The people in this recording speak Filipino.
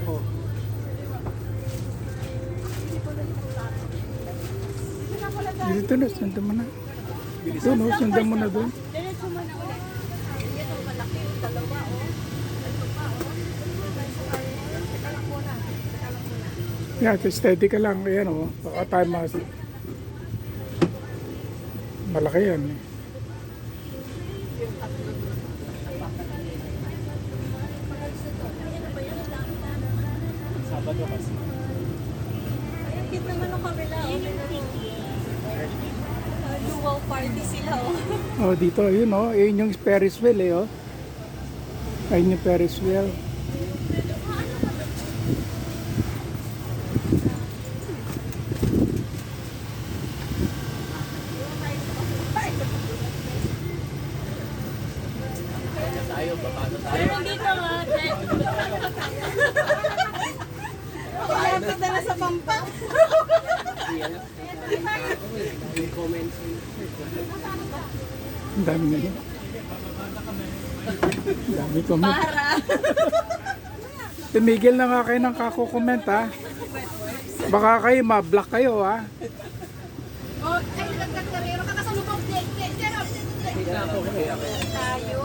ako. Dito na, sundan mo na. Doon, no, sundan mo na doon. Diretso mo na ulit. Ito, malaki yung dalawa, oh. Ito pa, oh. Teka lang muna. Teka lang muna. Yeah, steady ka lang. Ayan o. Baka tayo malaki yan eh. Sabado kasi. Ayan, cute naman ang kabila, oh. Luwaw party sila, oh. Oh, dito, yun o. Yun yung Ferris wheel eh, oh. Ayun yung Ferris wheel. Tayo, babado tayo. Pero dito nga, Malapit na na sa pampa. Yung comments. Ang dami na yun. Ang dami comment. Para. Tumigil na nga kayo ng kako-comment ha. Baka kayo ma-block kayo ha. Oh, ay, nagkakarero ka kasalubong. Tayo. Tayo.